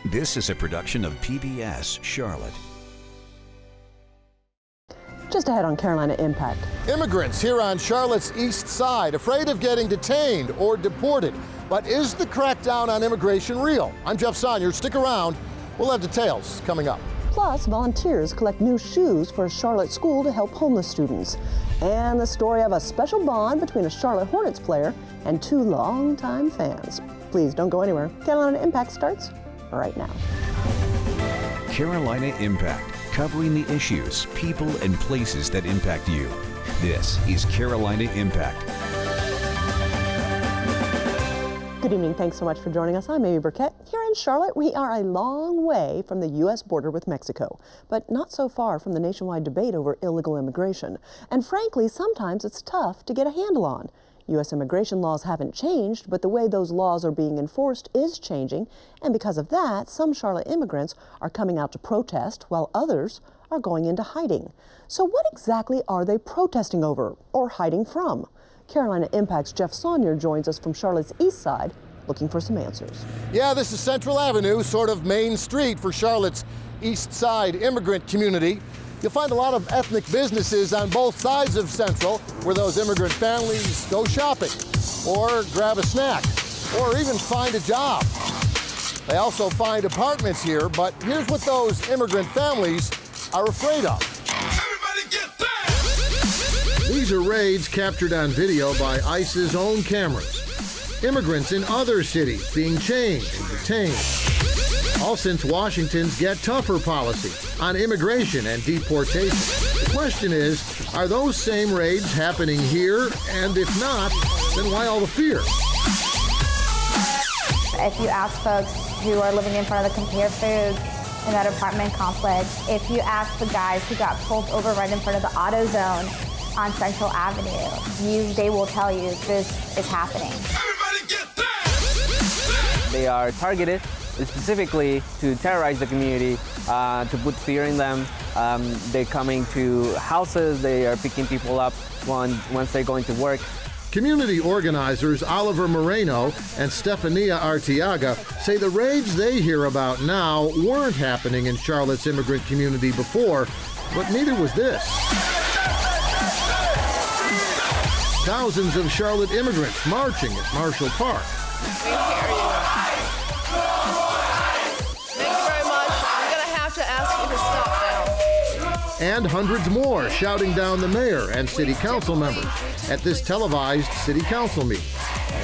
This is a production of PBS Charlotte. Just ahead on Carolina Impact. Immigrants here on Charlotte's east side afraid of getting detained or deported. But is the crackdown on immigration real? I'm Jeff Sonier. Stick around. We'll have details coming up. Plus, volunteers collect new shoes for a Charlotte school to help homeless students. And the story of a special bond between a Charlotte Hornets player and two longtime fans. Please don't go anywhere. Carolina Impact starts right now. Carolina Impact, covering the issues, people, and places that impact you. This is Carolina Impact. Good evening. Thanks so much for joining us. I'm Amy Burkett. Here in Charlotte, we are a long way from the U.S. border with Mexico, but not so far from the nationwide debate over illegal immigration. And frankly, sometimes it's tough to get a handle on. U.S. immigration laws haven't changed, but the way those laws are being enforced is changing. And because of that, some Charlotte immigrants are coming out to protest, while others are going into hiding. So what exactly are they protesting over or hiding from? Carolina Impact's Jeff Sonier joins us from Charlotte's east side looking for some answers. Yeah, this is Central Avenue, sort of Main Street for Charlotte's east side immigrant community. You'll find a lot of ethnic businesses on both sides of Central where those immigrant families go shopping or grab a snack or even find a job. They also find apartments here, but here's what those immigrant families are afraid of. These are raids captured on video by ICE's own cameras. Immigrants in other cities being chained and detained. All since Washington's Get Tougher policy on immigration and deportation. The question is, are those same raids happening here? And if not, then why all the fear? If you ask folks who are living in front of the Compare Foods in that apartment complex, if you ask the guys who got pulled over right in front of the AutoZone on Central Avenue, they will tell you this is happening. Everybody get down! They are targeted specifically to terrorize the community, to put fear in them. They're coming to houses, they are picking people up once they're going to work. Community organizers Oliver Moreno and Stefania Arteaga say the raids they hear about now weren't happening in Charlotte's immigrant community before, but neither was this. Thousands of Charlotte immigrants marching at Marshall Park. We hear you. Thank you very much. I'm going to have to ask you to stop now. And hundreds more shouting down the mayor and city council members at this televised city council meeting.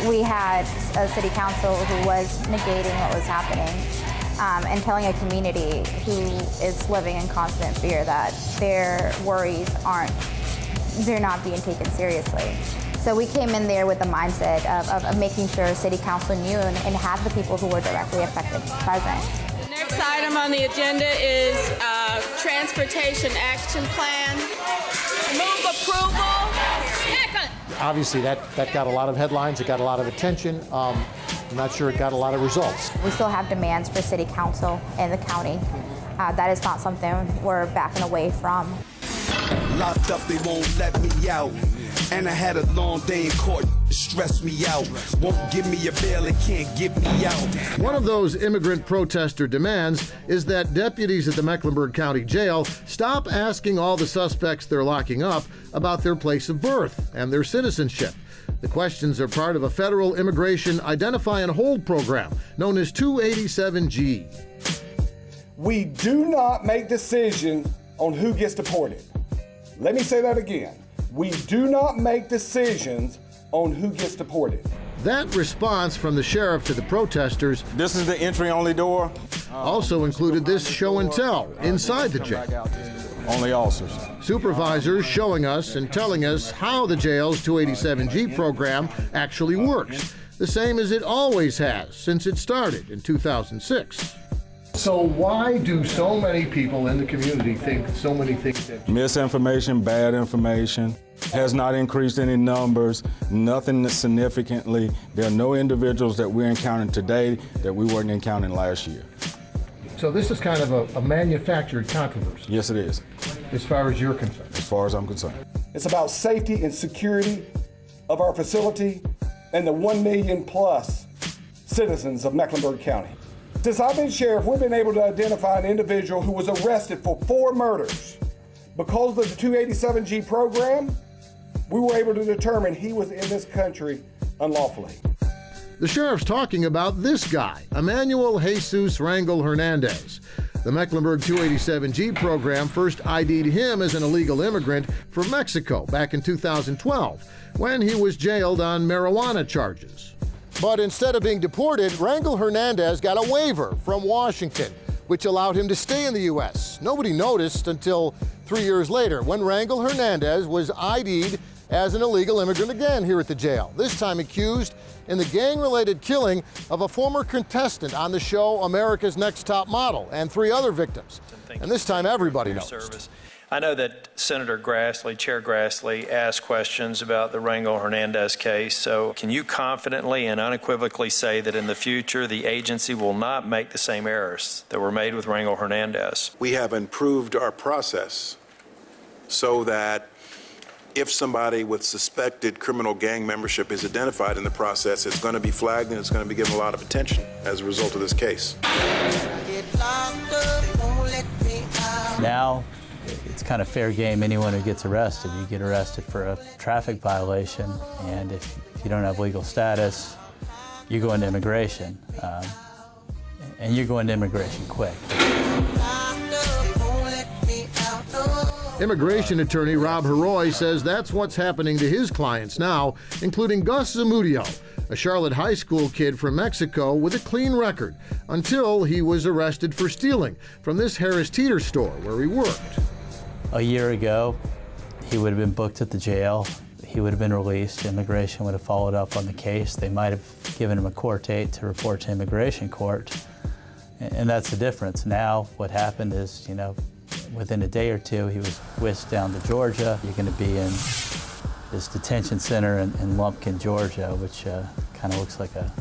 We had a city council who was negating what was happening and telling a community who is living in constant fear that their worries they're not being taken seriously. So we came in there with the mindset of making sure City Council knew and had the people who were directly affected present. The next item on the agenda is Transportation Action Plan. Move approval. Second. Obviously, that got a lot of headlines, it got a lot of attention. I'm not sure it got a lot of results. We still have demands for City Council and the county. That is not something we're backing away from. Locked up, they won't let me out. And I had a long day in court, stressed me out. Won't give me a bail, it can't get me out. One of those immigrant protester demands is that deputies at the Mecklenburg County Jail stop asking all the suspects they're locking up about their place of birth and their citizenship. The questions are part of a federal immigration identify and hold program known as 287G. We do not make decisions on who gets deported. Let me say that again. We do not make decisions on who gets deported. That response from the sheriff to the protesters, this is the entry-only door, also included this show and tell inside the jail. Only officers. Supervisors showing us and telling us how the jail's 287G program actually works, the same as it always has since it started in 2006. So why do so many people in the community think so many things have changed? Misinformation, bad information, has not increased any numbers, nothing significantly. There are no individuals that we're encountering today that we weren't encountering last year. So this is kind of a manufactured controversy. Yes, it is. As far as you're concerned. As far as I'm concerned. It's about safety and security of our facility and the 1 million plus citizens of Mecklenburg County. Since I've been sheriff, we've been able to identify an individual who was arrested for 4 murders. Because of the 287G program, we were able to determine he was in this country unlawfully. The sheriff's talking about this guy, Emmanuel Jesus Rangel Hernandez. The Mecklenburg 287G program first ID'd him as an illegal immigrant from Mexico back in 2012 when he was jailed on marijuana charges. But instead of being deported, Rangel Hernandez got a waiver from Washington, which allowed him to stay in the U.S. Nobody noticed until 3 years later when Rangel Hernandez was ID'd as an illegal immigrant again here at the jail, this time accused in the gang-related killing of a former contestant on the show America's Next Top Model and 3 other victims. And this time everybody noticed. I know that Senator Grassley, Chair Grassley, asked questions about the Rangel Hernandez case. So can you confidently and unequivocally say that in the future the agency will not make the same errors that were made with Rangel Hernandez? We have improved our process so that if somebody with suspected criminal gang membership is identified in the process, it's going to be flagged and it's going to be given a lot of attention as a result of this case. Now, it's kind of fair game. Anyone who gets arrested, you get arrested for a traffic violation, and if you don't have legal status, you go into immigration, and you go into immigration quick. Immigration attorney Rob Heroy says that's what's happening to his clients now, including Gus Zamudio, a Charlotte high school kid from Mexico with a clean record, until he was arrested for stealing from this Harris Teeter store where he worked. A year ago, he would have been booked at the jail. He would have been released. Immigration would have followed up on the case. They might have given him a court date to report to immigration court. And that's the difference. Now, what happened is, within a day or two, he was whisked down to Georgia. You're going to be in this detention center in Lumpkin, Georgia, which kind of looks like a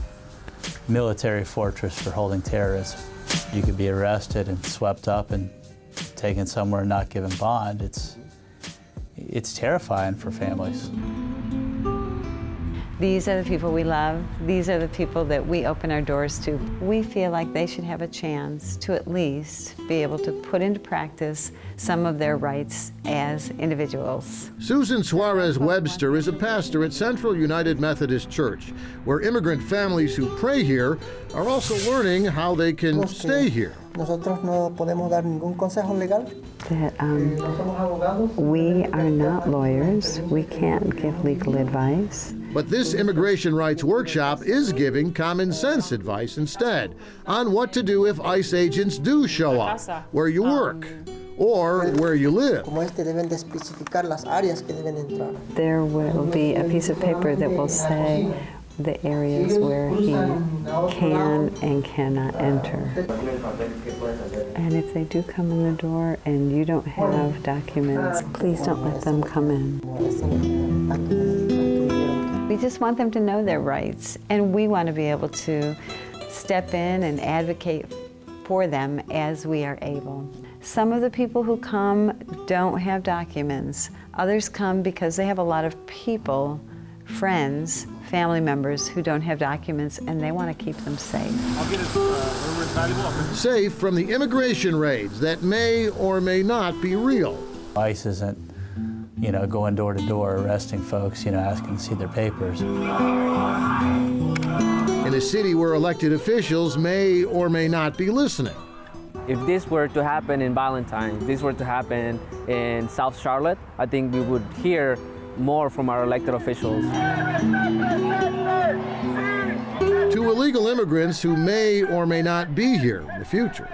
military fortress for holding terrorists. You could be arrested and swept up and taken somewhere and not given bond. It's terrifying for families. These are the people we love. These are the people that we open our doors to. We feel like they should have a chance to at least be able to put into practice some of their rights as individuals. Susan Suarez Webster is a pastor at Central United Methodist Church, where immigrant families who pray here are also learning how they can stay here. Nosotros no podemos dar ningún consejo legal. We are not lawyers. We can't give legal advice. But this immigration rights workshop is giving common sense advice instead on what to do if ICE agents do show up where you work or where you live. There will be a piece of paper that will say the areas where he can and cannot enter. And if they do come in the door and you don't have documents, please don't let them come in. We just want them to know their rights, and we want to be able to step in and advocate for them as we are able. Some of the people who come don't have documents. Others come because they have a lot of people, friends, family members who don't have documents, and they want to keep them safe. Safe from the immigration raids that may or may not be real. ICE isn't, going door to door arresting folks, asking to see their papers. In a city where elected officials may or may not be listening. If this were to happen in Valentine, if this were to happen in South Charlotte, I think we would hear more from our elected officials. To illegal immigrants who may or may not be here in the future.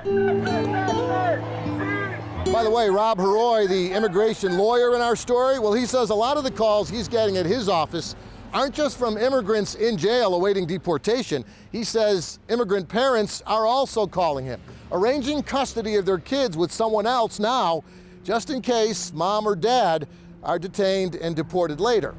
By the way, Rob Heroy, the immigration lawyer in our story, well, he says a lot of the calls he's getting at his office aren't just from immigrants in jail awaiting deportation. He says immigrant parents are also calling him, arranging custody of their kids with someone else now, just in case mom or dad are detained and deported later.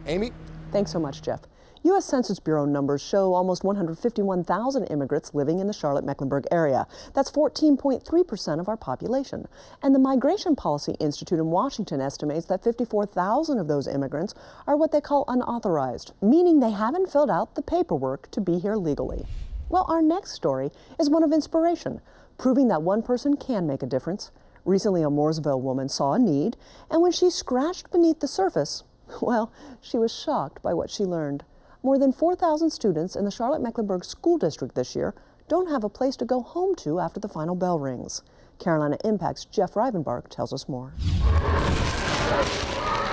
Amy? Thanks so much, Jeff. U.S. Census Bureau numbers show almost 151,000 immigrants living in the Charlotte-Mecklenburg area. That's 14.3% of our population. And the Migration Policy Institute in Washington estimates that 54,000 of those immigrants are what they call unauthorized, meaning they haven't filled out the paperwork to be here legally. Well, our next story is one of inspiration, proving that one person can make a difference. Recently, a Mooresville woman saw a need, and when she scratched beneath the surface, well, she was shocked by what she learned. More than 4,000 students in the Charlotte-Mecklenburg School District this year don't have a place to go home to after the final bell rings. Carolina Impact's Jeff Rivenbark tells us more.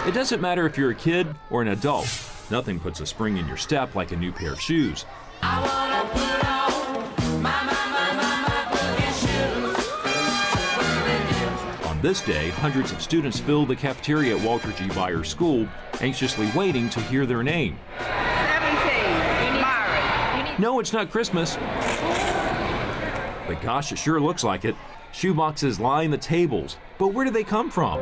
It doesn't matter if you're a kid or an adult. Nothing puts a spring in your step like a new pair of shoes. On this day, hundreds of students filled the cafeteria at Walter G. Byers School, anxiously waiting to hear their name. 17, Myron. No, it's not Christmas. But gosh, it sure looks like it. Shoeboxes line the tables. But where do they come from?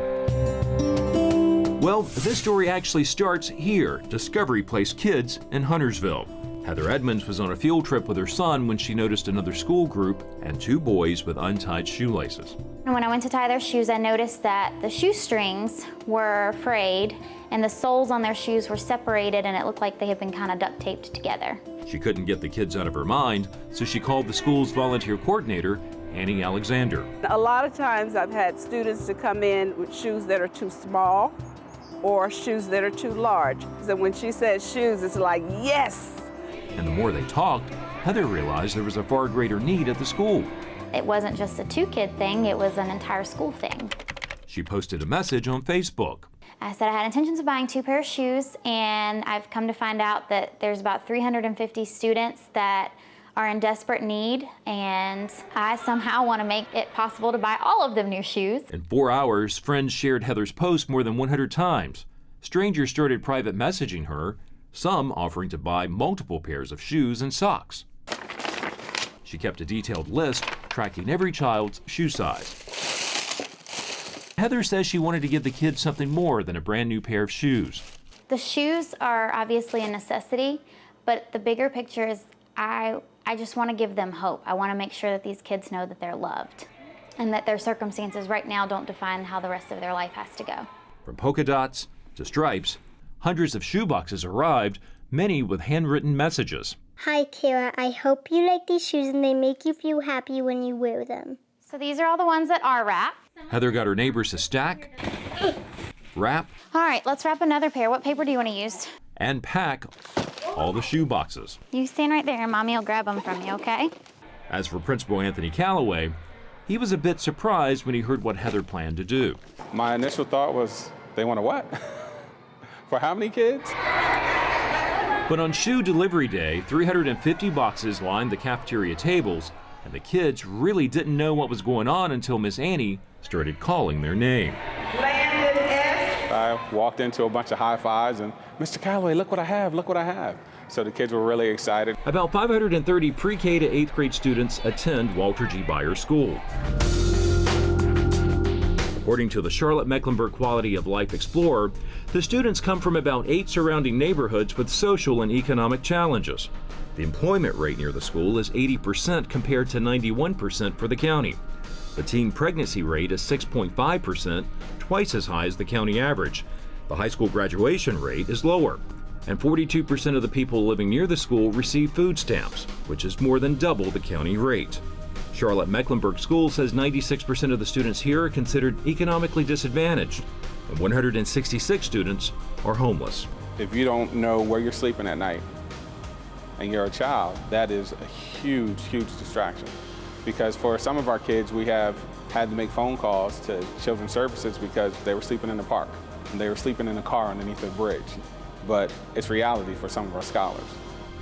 Well, this story actually starts here, Discovery Place Kids in Huntersville. Heather Edmonds was on a field trip with her son when she noticed another school group and 2 boys with untied shoelaces. When I went to tie their shoes, I noticed that the shoestrings were frayed and the soles on their shoes were separated, and it looked like they had been kind of duct taped together. She couldn't get the kids out of her mind, so she called the school's volunteer coordinator, Annie Alexander. A lot of times I've had students to come in with shoes that are too small or shoes that are too large. So when she says shoes, it's like, yes! And the more they talked, Heather realized there was a far greater need at the school. It wasn't just a 2-kid thing, it was an entire school thing. She posted a message on Facebook. I said I had intentions of buying 2 pairs of shoes, and I've come to find out that there's about 350 students that are in desperate need, and I somehow want to make it possible to buy all of them new shoes. In 4 hours, friends shared Heather's post more than 100 times. Strangers started private messaging her, some offering to buy multiple pairs of shoes and socks. She kept a detailed list, tracking every child's shoe size. Heather says she wanted to give the kids something more than a brand new pair of shoes. The shoes are obviously a necessity, but the bigger picture is I just want to give them hope. I want to make sure that these kids know that they're loved and that their circumstances right now don't define how the rest of their life has to go. From polka dots to stripes, hundreds of shoeboxes arrived, many with handwritten messages. Hi, Kara. I hope you like these shoes and they make you feel happy when you wear them. So these are all the ones that are wrapped. Heather got her neighbors to stack, wrap, All right, let's wrap another pair. What paper do you want to use? and pack all the shoe boxes. You stand right there and Mommy will grab them from you, okay? As for Principal Anthony Calloway, he was a bit surprised when he heard what Heather planned to do. My initial thought was, they want to what? For how many kids? But on shoe delivery day, 350 boxes lined the cafeteria tables, and the kids really didn't know what was going on until Miss Annie started calling their name. I walked into a bunch of high fives and, Mr. Calloway, look what I have, look what I have. So the kids were really excited. About 530 pre-K to 8th grade students attend Walter G. Byers School. According to the Charlotte-Mecklenburg Quality of Life Explorer, the students come from about 8 surrounding neighborhoods with social and economic challenges. The employment rate near the school is 80% compared to 91% for the county. The teen pregnancy rate is 6.5%, twice as high as the county average. The high school graduation rate is lower, and 42% of the people living near the school receive food stamps, which is more than double the county rate. Charlotte-Mecklenburg School says 96% of the students here are considered economically disadvantaged, and 166 students are homeless. If you don't know where you're sleeping at night and you're a child, that is a huge, huge distraction. Because for some of our kids, we have had to make phone calls to Children's Services because they were sleeping in the park and they were sleeping in a car underneath a bridge. But it's reality for some of our scholars.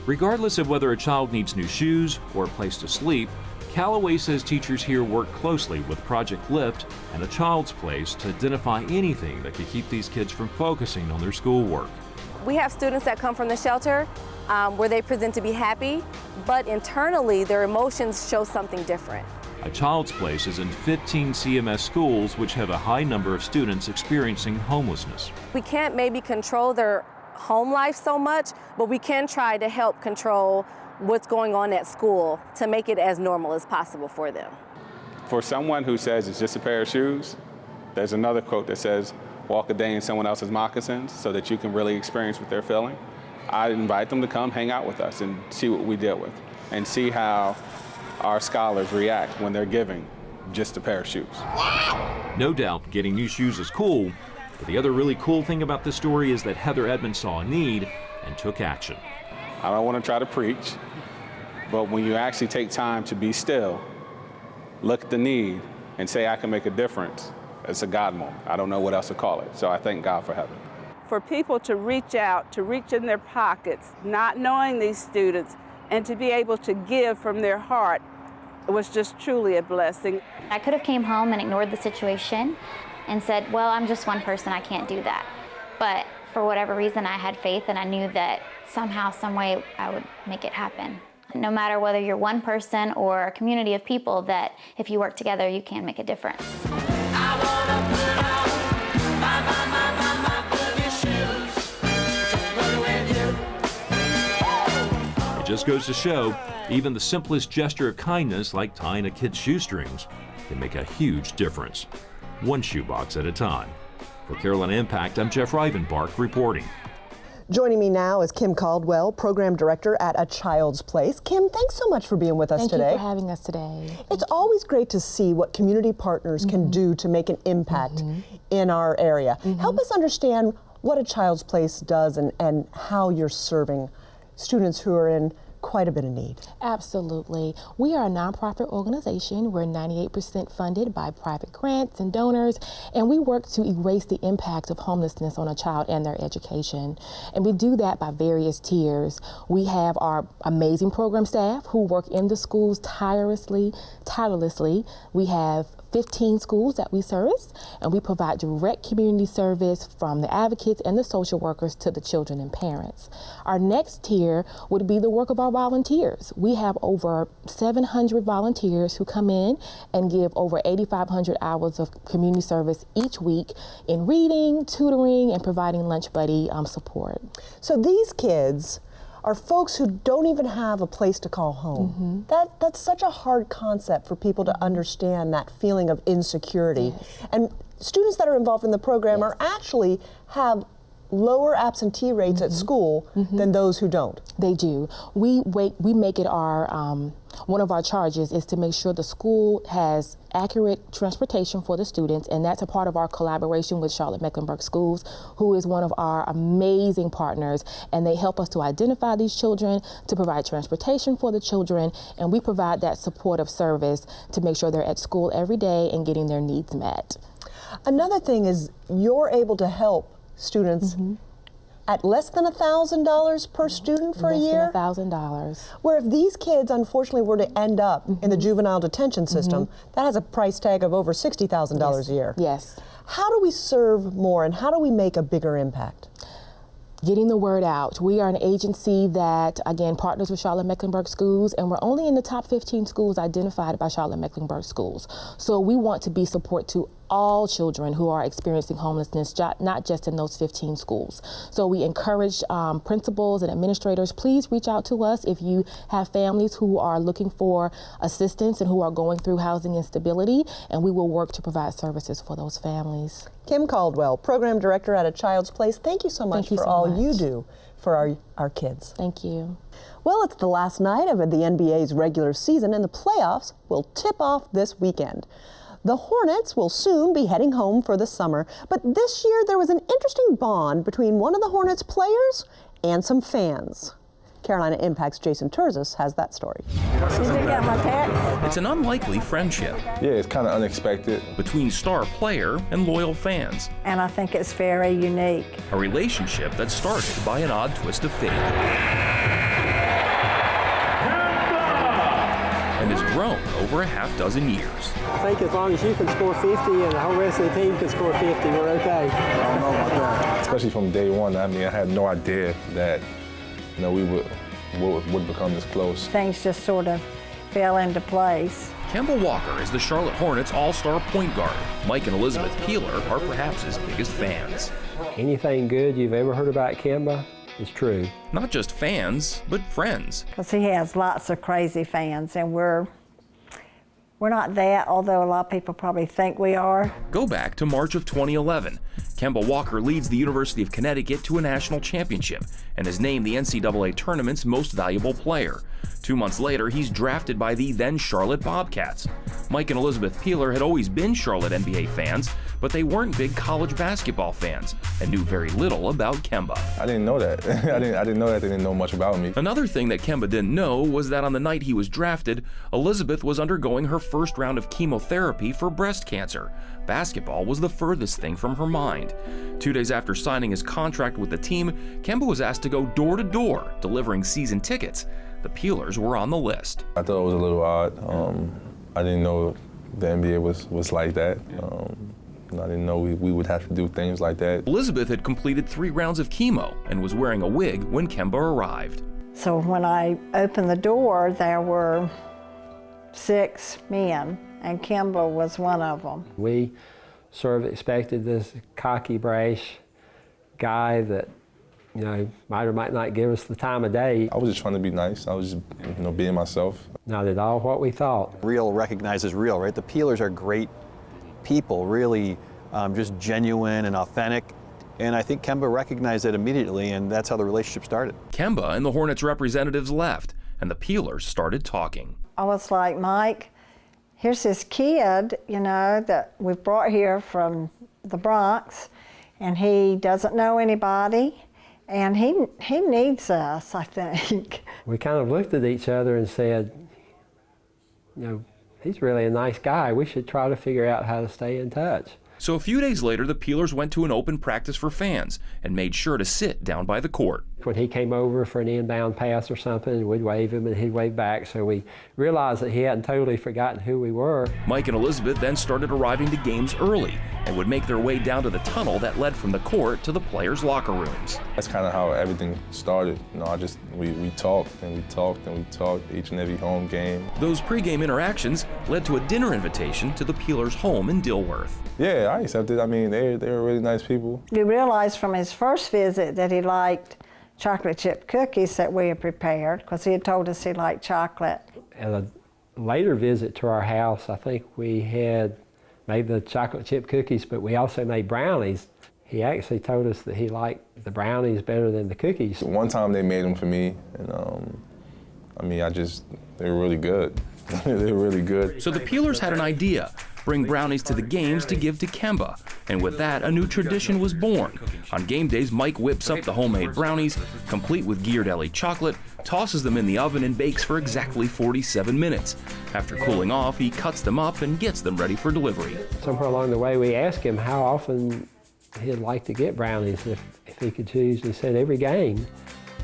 Regardless of whether a child needs new shoes or a place to sleep, Calloway says teachers here work closely with Project Lift and A Child's Place to identify anything that could keep these kids from focusing on their schoolwork. We have students that come from the shelter where they present to be happy, but internally their emotions show something different. A Child's Place is in 15 CMS schools which have a high number of students experiencing homelessness. We can't maybe control their home life so much, but we can try to help control what's going on at school to make it as normal as possible for them. For someone who says it's just a pair of shoes, there's another quote that says, walk a day in someone else's moccasins so that you can really experience what they're feeling. I invite them to come hang out with us and see what we deal with. and see how our scholars react when they're giving just a pair of shoes. No doubt getting new shoes is cool, but the other really cool thing about this story is that Heather Edmonds saw a need and took action. I don't want to try to preach, but when you actually take time to be still, look at the need, and say, I can make a difference, it's a God moment. I don't know what else to call it. So I thank God for Heather. For people to reach out, to reach in their pockets, not knowing these students, and to be able to give from their heart, it was just truly a blessing. I could have came home and ignored the situation and said, well, I'm just one person, I can't do that. But for whatever reason, I had faith and I knew that somehow, some way, I would make it happen. No matter whether you're one person or a community of people, that if you work together, you can make a difference. It just goes to show, even the simplest gesture of kindness, like tying a kid's shoestrings, can make a huge difference. One shoebox at a time. For Carolina Impact, I'm Jeff Rivenbark reporting. Joining me now is Kim Caldwell, Program Director at A Child's Place. Kim, thanks so much for being with us today. Thank you for having us today. It's always great to see what community partners can do to make an impact in our area. Help us understand what A Child's Place does and how you're serving students who are in quite a bit of need. Absolutely. We are a nonprofit organization. We're 98% funded by private grants and donors, and we work to erase the impact of homelessness on a child and their education. And we do that by various tiers. We have our amazing program staff who work in the schools tirelessly. We have 15 schools that we service, and we provide direct community service from the advocates and the social workers to the children and parents. Our next tier would be the work of our volunteers. We have over 700 volunteers who come in and give over 8,500 hours of community service each week in reading, tutoring, and providing lunch buddy support. So these kids are folks who don't even have a place to call home. That's such a hard concept for people to understand, that feeling of insecurity. And students that are involved in the program are actually have lower absentee rates at school than those who don't. They do. We make it our one of our charges is to make sure the school has accurate transportation for the students, and that's a part of our collaboration with Charlotte-Mecklenburg Schools, who is one of our amazing partners, and they help us to identify these children, to provide transportation for the children, and we provide that supportive service to make sure they're at school every day and getting their needs met. Another thing is you're able to help students at less than $1,000 per student for a year? Less than $1,000. Where if these kids unfortunately were to end up in the juvenile detention system, that has a price tag of over $60,000 a year. Yes. How do we serve more and how do we make a bigger impact? Getting the word out. We are an agency that, again, partners with Charlotte-Mecklenburg Schools, and we're only in the top 15 schools identified by Charlotte-Mecklenburg Schools. So we want to be support to all children who are experiencing homelessness, not just in those 15 schools. So we encourage principals and administrators, please reach out to us if you have families who are looking for assistance and who are going through housing instability, and we will work to provide services for those families. Kim Caldwell, Program Director at A Child's Place, thank you so much for all you do for our kids. Thank you. Well, it's the last night of the NBA's regular season, and the playoffs will tip off this weekend. The Hornets will soon be heading home for the summer, but this year there was an interesting bond between one of the Hornets players and some fans. Carolina Impact's Jason Terzis has that story. It's an unlikely friendship. Yeah, it's kind of unexpected. Between star player and loyal fans. And I think it's very unique. A relationship that started by an odd twist of fate. And has grown over a half dozen years. I think as long as you can score 50 and the whole rest of the team can score 50, we're okay. I don't know about that. Especially from day one, I mean, I had no idea that, you know, we would become this close. Things just sort of fell into place. Kemba Walker is the Charlotte Hornets all-star point guard. Mike and Elizabeth Peeler are perhaps his biggest fans. Anything good you've ever heard about Kemba is true. Not just fans, but friends. Because he has lots of crazy fans, and we're not that, although a lot of people probably think we are. Go back to March of 2011. Kemba Walker leads the University of Connecticut to a national championship and is named the NCAA tournament's most valuable player. 2 months later, he's drafted by the then Charlotte Bobcats. Mike and Elizabeth Peeler had always been Charlotte NBA fans, but they weren't big college basketball fans and knew very little about Kemba. I didn't know that. I didn't know that. They didn't know much about me. Another thing that Kemba didn't know was that on the night he was drafted, Elizabeth was undergoing her first round of chemotherapy for breast cancer. Basketball was the furthest thing from her mind. 2 days after signing his contract with the team, Kemba was asked to go door to door, delivering season tickets. The Peelers were on the list. I thought it was a little odd. I didn't know the NBA was like that. I didn't know we would have to do things like that. Elizabeth had completed 3 rounds of chemo and was wearing a wig when Kemba arrived. So when I opened the door, there were 6 men, and Kemba was one of them. We sort of expected this cocky, brash guy that, you know, might or might not give us the time of day. I was just trying to be nice. I was just, being myself. Not at all what we thought. Real recognizes real, right? The Peelers are great people, really just genuine and authentic. And I think Kemba recognized it immediately, and that's how the relationship started. Kemba and the Hornets representatives left, and the Peelers started talking. I was like, Mike, here's this kid, that we've brought here from the Bronx, and he doesn't know anybody, and he needs us, I think. We kind of looked at each other and said, he's really a nice guy. We should try to figure out how to stay in touch. So a few days later, the Peelers went to an open practice for fans and made sure to sit down by the court. When he came over for an inbound pass or something, we'd wave him and he'd wave back, so we realized that he hadn't totally forgotten who we were. Mike and Elizabeth then started arriving to games early and would make their way down to the tunnel that led from the court to the players' locker rooms. That's kind of how everything started. We talked and we talked and we talked each and every home game. Those pregame interactions led to a dinner invitation to the Peelers' home in Dilworth. Yeah, I accepted. I mean, they were really nice people. We realized from his first visit that he liked chocolate chip cookies that we had prepared, because he had told us he liked chocolate. At a later visit to our house, I think we had made the chocolate chip cookies, but we also made brownies. He actually told us that he liked the brownies better than the cookies. One time they made them for me, and they were really good. They were really good. So the Peelers had an idea. Bring brownies to the games to give to Kemba. And with that, a new tradition was born. On game days, Mike whips up the homemade brownies, complete with Ghirardelli chocolate, tosses them in the oven and bakes for exactly 47 minutes. After cooling off, he cuts them up and gets them ready for delivery. Somewhere along the way, we asked him how often he'd like to get brownies if he could choose. He said every game.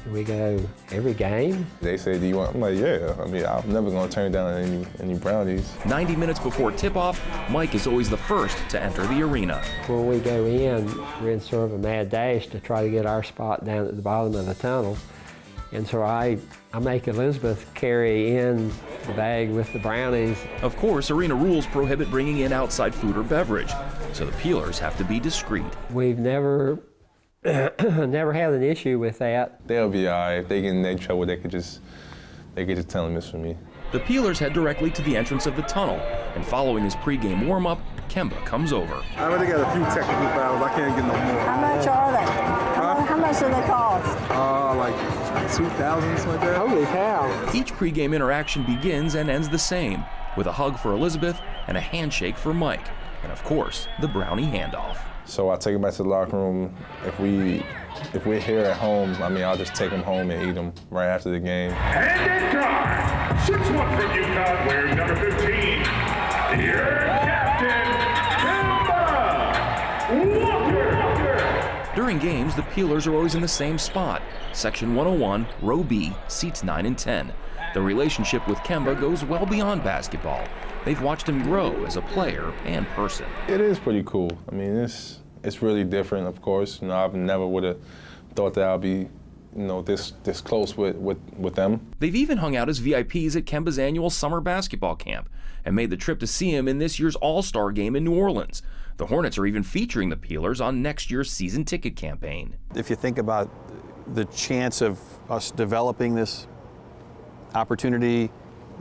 And we go, every game? They say, do you want? I'm like, yeah. I'm never going to turn down any brownies. 90 minutes before tip-off, Mike is always the first to enter the arena. When we go in, we're in sort of a mad dash to try to get our spot down at the bottom of the tunnel. And so I make Elizabeth carry in the bag with the brownies. Of course, arena rules prohibit bringing in outside food or beverage, so the Peelers have to be discreet. We've never had an issue with that. They'll be all right. If they get in their trouble, they could just tell them it's for me. The Peelers head directly to the entrance of the tunnel, and following his pregame warm-up, Kemba comes over. I already got a few technical fouls. I can't get no more. How much are they? How much do they cost? Like 2,000, something like that. Holy cow. Each pregame interaction begins and ends the same, with a hug for Elizabeth and a handshake for Mike, and of course, the brownie handoff. So I take them back to the locker room. If we're here at home, I'll just take them home and eat them right after the game. And in time, 6'1" from Utah, wearing number 15, your captain, Kemba Walker. During games, the Peelers are always in the same spot, Section 101, Row B, seats 9 and 10. The relationship with Kemba goes well beyond basketball. They've watched him grow as a player and person. It is pretty cool. It's really different, of course. I never would have thought that I'd be, this close with them. They've even hung out as VIPs at Kemba's annual summer basketball camp and made the trip to see him in this year's All-Star game in New Orleans. The Hornets are even featuring the Peelers on next year's season ticket campaign. If you think about the chance of us developing this opportunity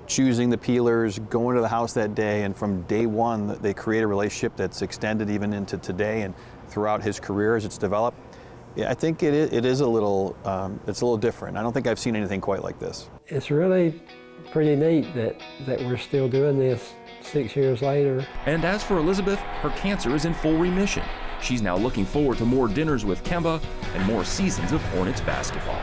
choosing the peelers, going to the house that day, and from day one, they create a relationship that's extended even into today and throughout his career as it's developed. Yeah, I think it is a little, it's a little different. I don't think I've seen anything quite like this. It's really pretty neat that we're still doing this 6 years later. And as for Elizabeth, her cancer is in full remission. She's now looking forward to more dinners with Kemba and more seasons of Hornets basketball.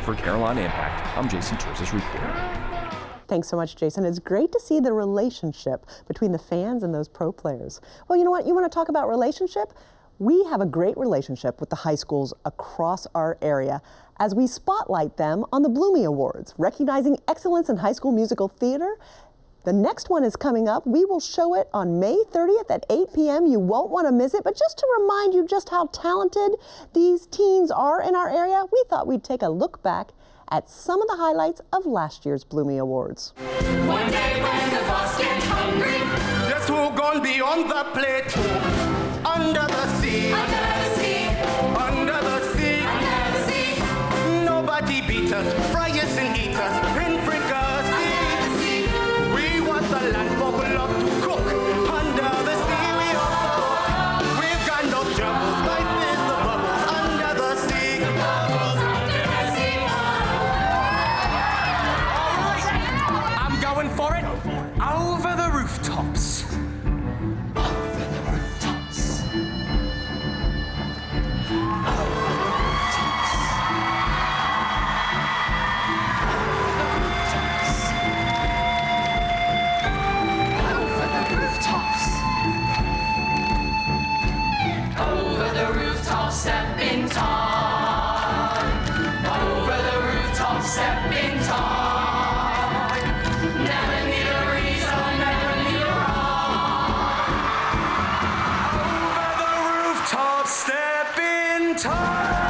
For Carolina Impact, I'm Jason Terzis reporting. Thanks so much, Jason. It's great to see the relationship between the fans and those pro players. Well, you know what? You want to talk about relationship? We have a great relationship with the high schools across our area as we spotlight them on the Bloomie Awards, recognizing excellence in high school musical theater. The next one is coming up. We will show it on May 30th at 8 p.m. You won't want to miss it. But just to remind you just how talented these teens are in our area, we thought we'd take a look back at some of the highlights of last year's Bloomie Awards. One day when the boss gets hungry, guess who's gonna be on the plate? Under the sea. Under the sea. Under the sea. Under the sea. Nobody beats us, fry us and eat us in fricassee. Under the sea. We want the land for love to cook. Under the sea we all go. We've got no troubles, life is the bubbles. Under the sea. Under the sea. I'm going for it. Over the rooftops. Step in time. Over the rooftop, step in time. Never need a reason, never need a rhyme. Over the rooftop, step in time.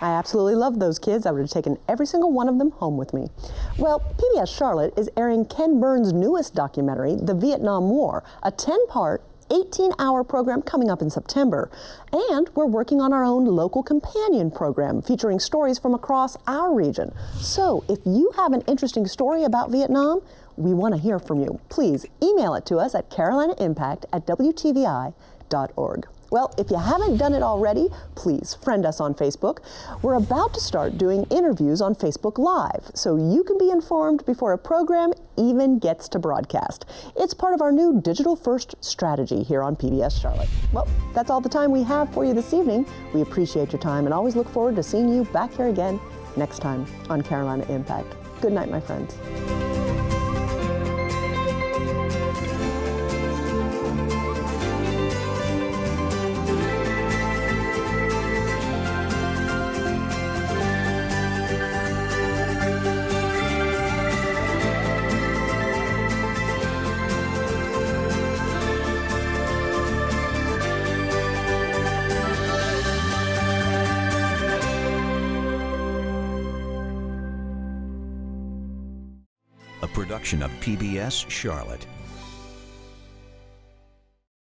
I absolutely love those kids. I would have taken every single one of them home with me. Well, PBS Charlotte is airing Ken Burns' newest documentary, The Vietnam War, a 10-part, 18-hour program coming up in September. And we're working on our own local companion program featuring stories from across our region. So if you have an interesting story about Vietnam, we want to hear from you. Please email it to us at carolinaimpact@wtvi.org. Well, if you haven't done it already, please friend us on Facebook. We're about to start doing interviews on Facebook Live, so you can be informed before a program even gets to broadcast. It's part of our new Digital First strategy here on PBS Charlotte. Well, that's all the time we have for you this evening. We appreciate your time and always look forward to seeing you back here again next time on Carolina Impact. Good night, my friends. Production of PBS Charlotte.